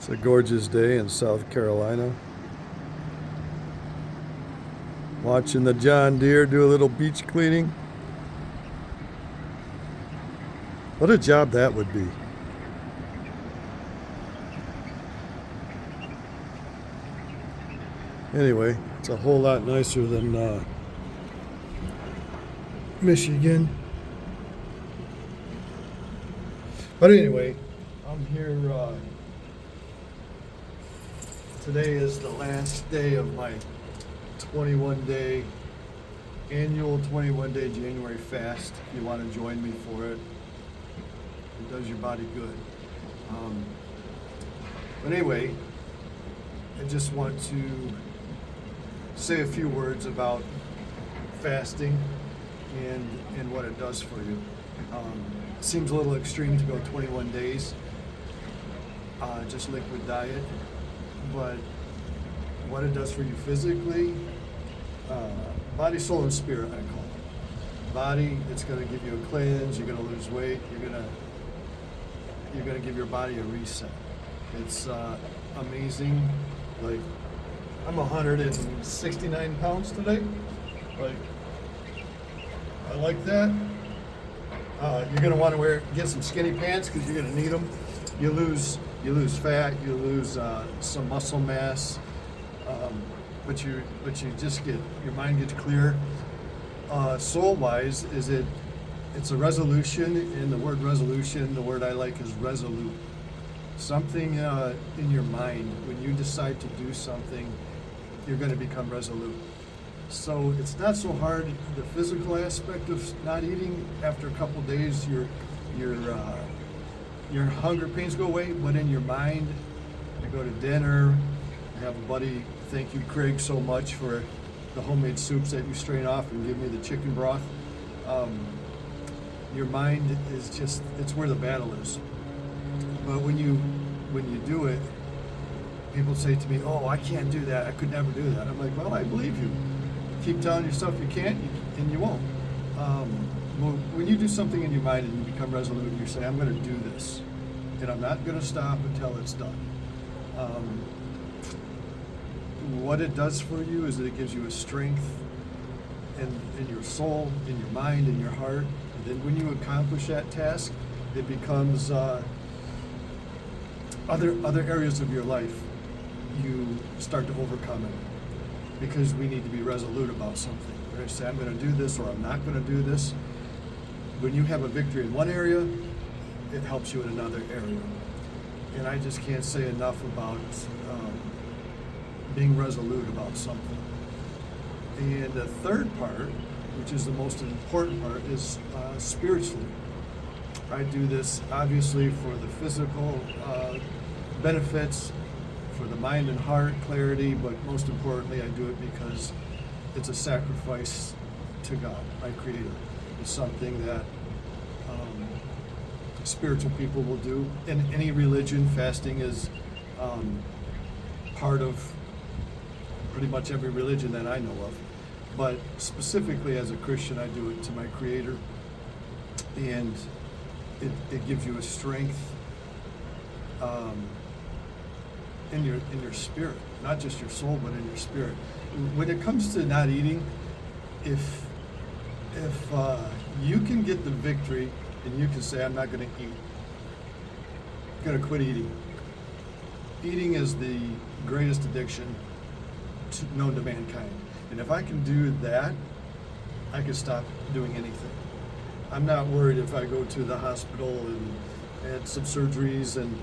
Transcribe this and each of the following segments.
It's a gorgeous day in South Carolina. Watching the John Deere do a little beach cleaning. What a job that would be. Anyway, it's a whole lot nicer than Michigan. But anyway, I'm here. Today is the last day of my 21-day annual 21-day January fast. If you want to join me for it, it does your body good. But anyway, I just want to say a few words about fasting and what it does for you. It seems a little extreme to go 21 days, just liquid diet, but what it does for you physically, body, soul, and spirit, I call it. Body, it's going to give you a cleanse. You're going to lose weight. You're going to give your body a reset. It's amazing. Like, I'm 169 pounds today. Like, I like that. You're going to want to get some skinny pants because you're going to need them. You lose fat. You lose some muscle mass. But you just your mind gets clear. Soul-wise, it's a resolution, and the word resolution, the word I like is resolute. Something in your mind, when you decide to do something, you're going to become resolute. So it's not so hard. The physical aspect of not eating, after a couple days, your hunger pains go away. But in your mind, you go to dinner. I have a buddy. Thank you, Craig, so much for the homemade soups that you strain off and give me the chicken broth. Your mind is it's where the battle is. But when you do it, people say to me, "Oh, I can't do that. I could never do that." I'm like, "Well, I believe you. Keep telling yourself you can't, and you won't." When you do something in your mind and you become resolute, and you say, "I'm going to do this, and I'm not going to stop until it's done." What it does for you is that it gives you a strength in your soul, in your mind, in your heart. And then when you accomplish that task, it becomes other areas of your life. You start to overcome it because we need to be resolute about something. We're going to say, "I'm going to do this," or "I'm not going to do this." When you have a victory in one area, it helps you in another area. And I just can't say enough about being resolute about something. And the third part, which is the most important part, is spiritually. I do this obviously for the physical benefits, for the mind and heart clarity, but most importantly, I do it because it's a sacrifice to God, my Creator. It's something that spiritual people will do. In any religion, fasting is part of pretty much every religion that I know of. But specifically as a Christian, I do it to my Creator. And it gives you a strength in your spirit, not just your soul, but in your spirit. When it comes to not eating, if you can get the victory and you can say, "I'm not going to eat, I'm going to quit eating." Eating is the greatest addiction known to mankind. And if I can do that, I can stop doing anything. I'm not worried if I go to the hospital and had some surgeries and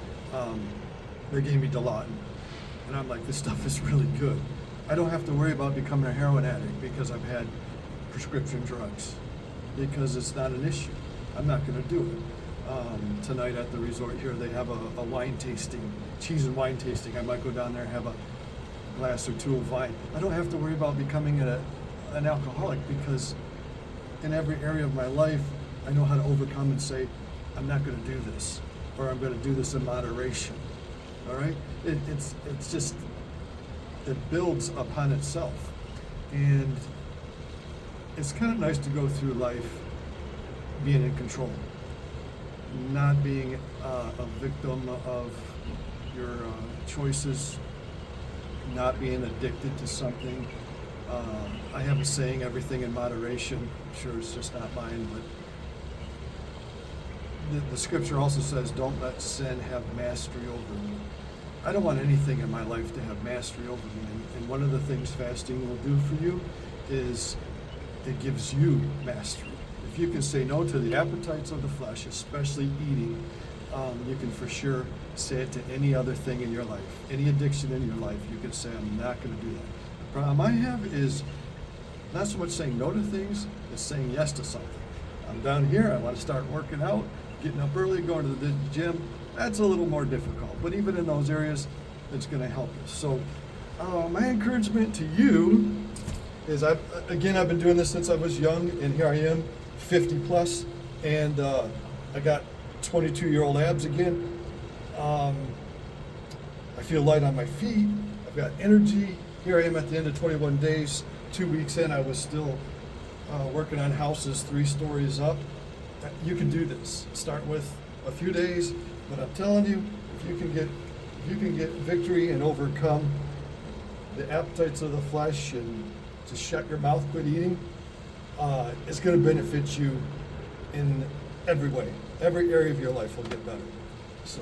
they gave me Dilaudid. And I'm like, this stuff is really good. I don't have to worry about becoming a heroin addict because I've had prescription drugs, because it's not an issue. I'm not going to do it. Tonight at the resort here, they have a wine tasting, cheese and wine tasting. I might go down there and have a glass or two of wine. I don't have to worry about becoming an alcoholic because in every area of my life, I know how to overcome and say, "I'm not going to do this," or "I'm going to do this in moderation." All right? It's just, it builds upon itself. And it's kind of nice to go through life being in control, not being a victim of your choices, not being addicted to something. I have a saying, everything in moderation. Sure, it's just not mine, but the scripture also says, don't let sin have mastery over me. I don't want anything in my life to have mastery over me. And one of the things fasting will do for you is it gives you mastery. If you can say no to the appetites of the flesh, especially eating, you can for sure say it to any other thing in your life. Any addiction in your life, you can say, I'm not going to do that. The problem I have is not so much saying no to things, as saying yes to something. I'm down here, I want to start working out, getting up early, going to the gym. That's a little more difficult. But even in those areas, it's going to help us. So my encouragement to you is, I've been doing this since I was young, and here I am, 50 plus, and I got 22-year-old abs again. I feel light on my feet. I've got energy. Here I am at the end of 21 days. 2 weeks in, I was still working on houses 3 stories up. You can do this. Start with a few days, but I'm telling you, if you can get victory and overcome the appetites of the flesh and just shut your mouth, quit eating, it's going to benefit you in every way. Every area of your life will get better. So